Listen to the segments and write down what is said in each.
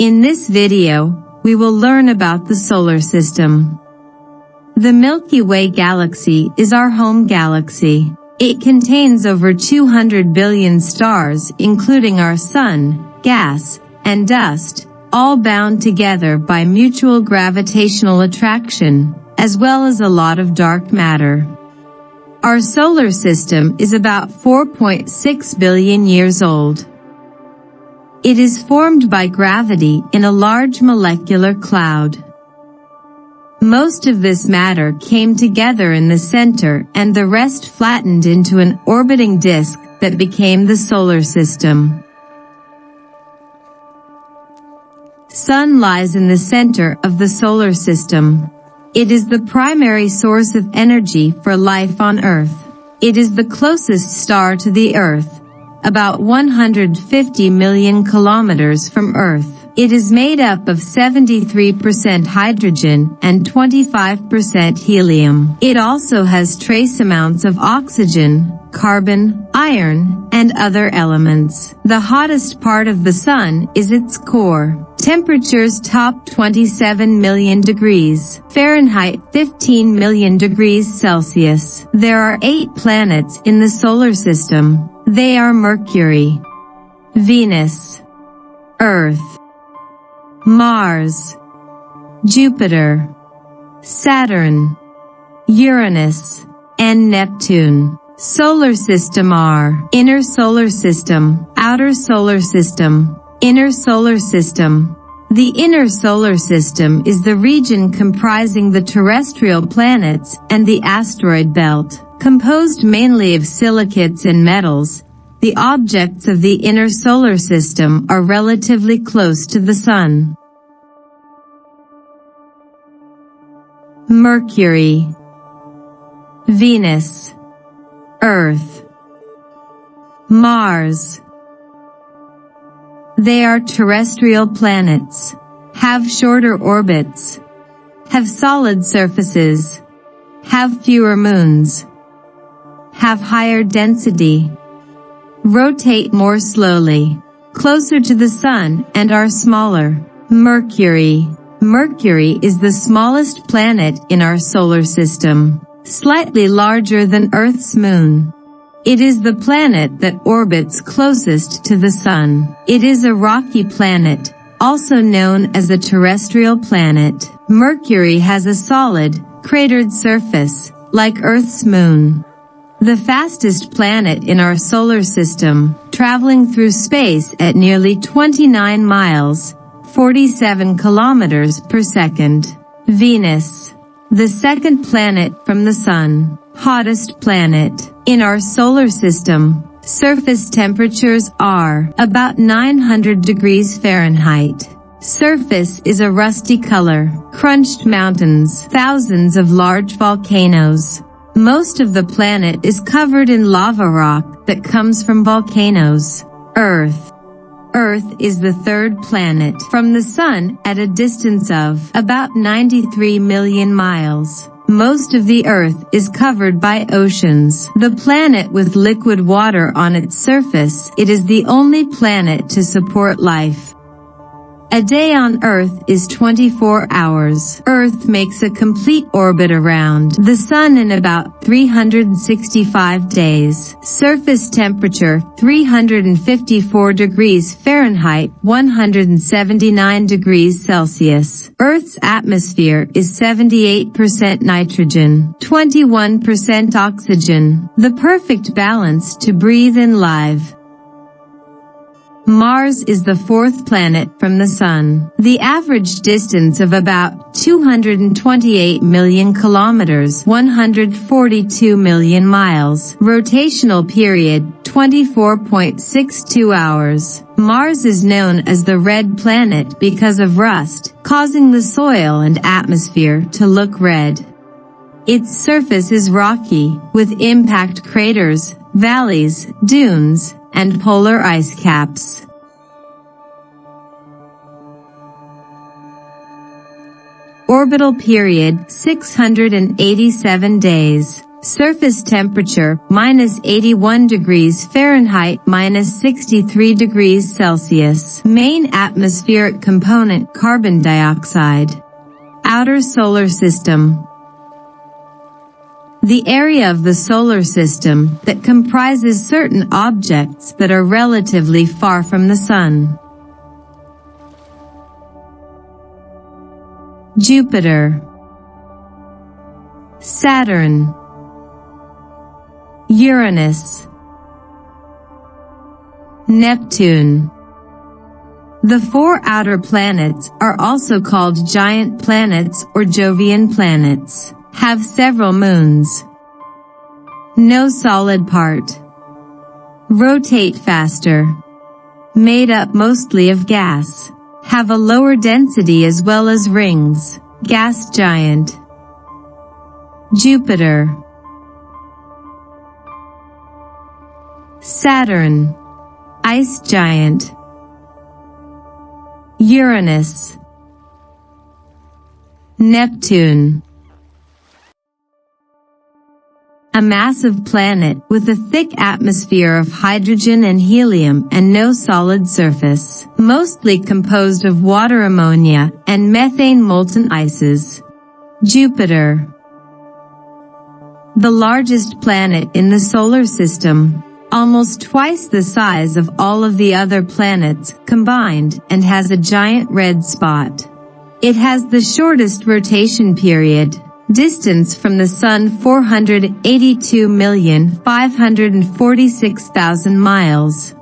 In this video, we will learn about the solar system. The Milky Way galaxy is our home galaxy. It contains over 200 billion stars, including our Sun, gas, and dust, all bound together by mutual gravitational attraction, as well as a lot of dark matter. Our solar system is about 4.6 billion years old. It is formed by gravity in a large molecular cloud. Most of this matter came together in the center and the rest flattened into an orbiting disk that became the solar system. Sun lies in the center of the solar system. It is the primary source of energy for life on Earth. It is the closest star to the Earth, about 150 million kilometers from Earth. It is made up of 73% hydrogen and 25% helium. It also has trace amounts of oxygen, carbon, iron, and other elements. The hottest part of the Sun is its core. Temperatures top 27 million degrees Fahrenheit, 15 million degrees Celsius. There are 8 planets in the solar system. They are Mercury, Venus, Earth, Mars, Jupiter, Saturn, Uranus, and Neptune. Solar system are inner solar system, outer solar system, inner solar system. The inner solar system is the region comprising the terrestrial planets and the asteroid belt. Composed mainly of silicates and metals, the objects of the inner solar system are relatively close to the Sun. Mercury, Venus, Earth, Mars. They are terrestrial planets, have shorter orbits, have solid surfaces, have fewer moons, have higher density, rotate more slowly, closer to the Sun, and are smaller. Mercury. Mercury is the smallest planet in our solar system, slightly larger than Earth's moon. It is the planet that orbits closest to the Sun. It is a rocky planet, also known as a terrestrial planet. Mercury has a solid, cratered surface, like Earth's moon. The fastest planet in our solar system, traveling through space at nearly 29 miles, 47 kilometers per second. Venus. The second planet from the Sun, hottest planet in our solar system. Surface temperatures are about 900 degrees Fahrenheit. Surface is a rusty color. Crunched mountains, thousands of large volcanoes. Most of the planet is covered in lava rock that comes from volcanoes. Earth. Earth is the third planet from the Sun at a distance of about 93 million miles. Most of the Earth is covered by oceans. The planet with liquid water on its surface, it is the only planet to support life. A day on Earth is 24 hours. Earth makes a complete orbit around the Sun in about 365 days. Surface temperature 354 degrees Fahrenheit, 179 degrees Celsius. Earth's atmosphere is 78% nitrogen, 21% oxygen, the perfect balance to breathe and live. Mars is the fourth planet from the Sun. The average distance of about 228 million kilometers, 142 million miles. Rotational period 24.62 hours. Mars is known as the red planet because of rust, causing the soil and atmosphere to look red. Its surface is rocky, with impact craters, valleys, dunes, and polar ice caps. Orbital period 687 days. Surface temperature, -81 degrees Fahrenheit, -63 degrees Celsius. Main atmospheric component, carbon dioxide. Outer solar system. The area of the solar system that comprises certain objects that are relatively far from the Sun. Jupiter, Saturn, Uranus, Neptune. The four outer planets are also called giant planets or Jovian planets. Have several moons. No solid part. Rotate faster. Made up mostly of gas. Have a lower density as well as rings. Gas giant. Jupiter, Saturn, ice giant. Uranus, Neptune. A massive planet with a thick atmosphere of hydrogen and helium and no solid surface, mostly composed of water, ammonia, and methane molten ices. Jupiter, the largest planet in the solar system, almost twice the size of all of the other planets combined, and has a giant red spot. It has the shortest rotation period. Distance from the Sun 482,546,000 miles.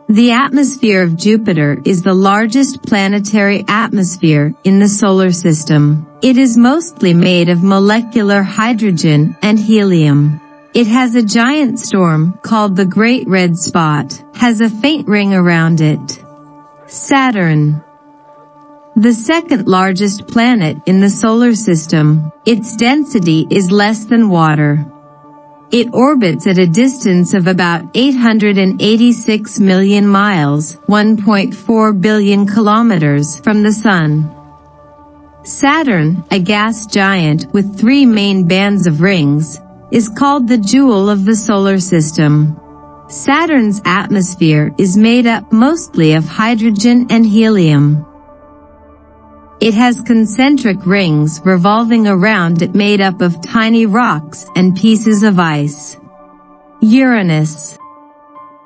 The atmosphere of Jupiter is the largest planetary atmosphere in the solar system. It is mostly made of molecular hydrogen and helium. It has a giant storm called the Great Red Spot, has a faint ring around it. Saturn, the second largest planet in the solar system. Its density is less than water. It orbits at a distance of about 886 million miles, 1.4 billion kilometers, from the Sun. Saturn, a gas giant with three main bands of rings, is called the jewel of the solar system. Saturn's atmosphere is made up mostly of hydrogen and helium. It has concentric rings revolving around it made up of tiny rocks and pieces of ice. Uranus.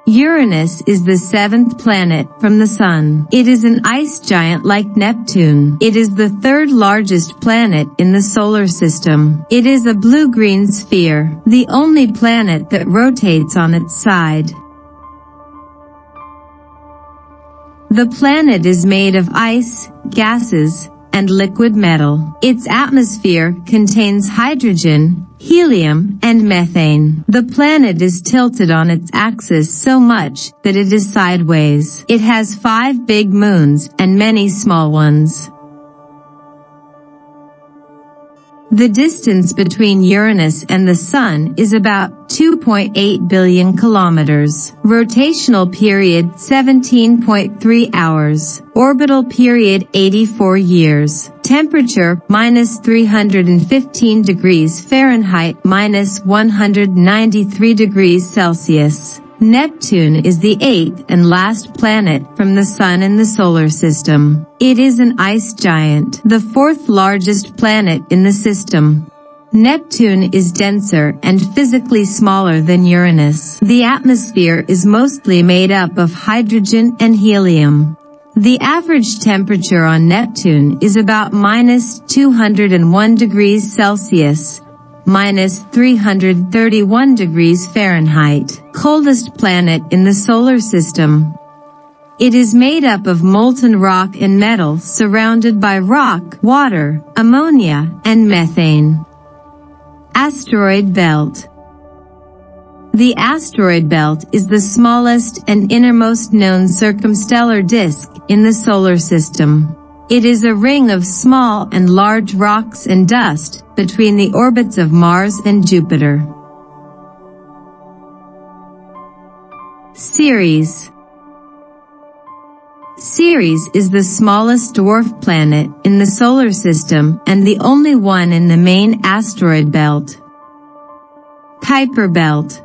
Uranus is the seventh planet from the Sun. It is an ice giant like Neptune. It is the third largest planet in the solar system. It is a blue-green sphere, the only planet that rotates on its side. The planet is made of ice, gases, and liquid metal. Its atmosphere contains hydrogen, helium, and methane. The planet is tilted on its axis so much that it is sideways. It has 5 big moons and many small ones. The distance between Uranus and the Sun is about 2.8 billion kilometers. Rotational period 17.3 hours. Orbital period 84 years. Temperature -315 degrees Fahrenheit, -193 degrees Celsius. Neptune is the 8th and last planet from the Sun in the solar system. It is an ice giant, the 4th largest planet in the system. Neptune is denser and physically smaller than Uranus. The atmosphere is mostly made up of hydrogen and helium. The average temperature on Neptune is about -201 degrees Celsius, -331 degrees Fahrenheit. Coldest planet in the solar system. It is made up of molten rock and metal surrounded by rock, water, ammonia, and methane. Asteroid belt. The asteroid belt is the smallest and innermost known circumstellar disk in the solar system. It is a ring of small and large rocks and dust between the orbits of Mars and Jupiter. Ceres. Ceres is the smallest dwarf planet in the solar system and the only one in the main asteroid belt. Kuiper Belt.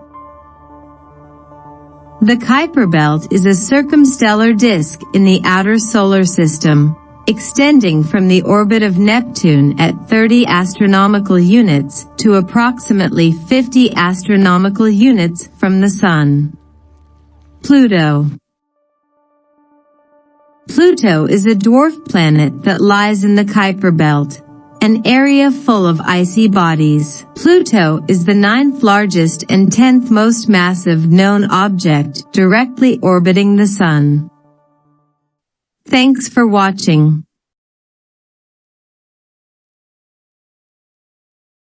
The Kuiper Belt is a circumstellar disk in the outer solar system, extending from the orbit of Neptune at 30 astronomical units to approximately 50 astronomical units from the Sun. Pluto. Pluto is a dwarf planet that lies in the Kuiper Belt, an area full of icy bodies. Pluto is the 9th largest and 10th most massive known object directly orbiting the Sun. Thanks for watching.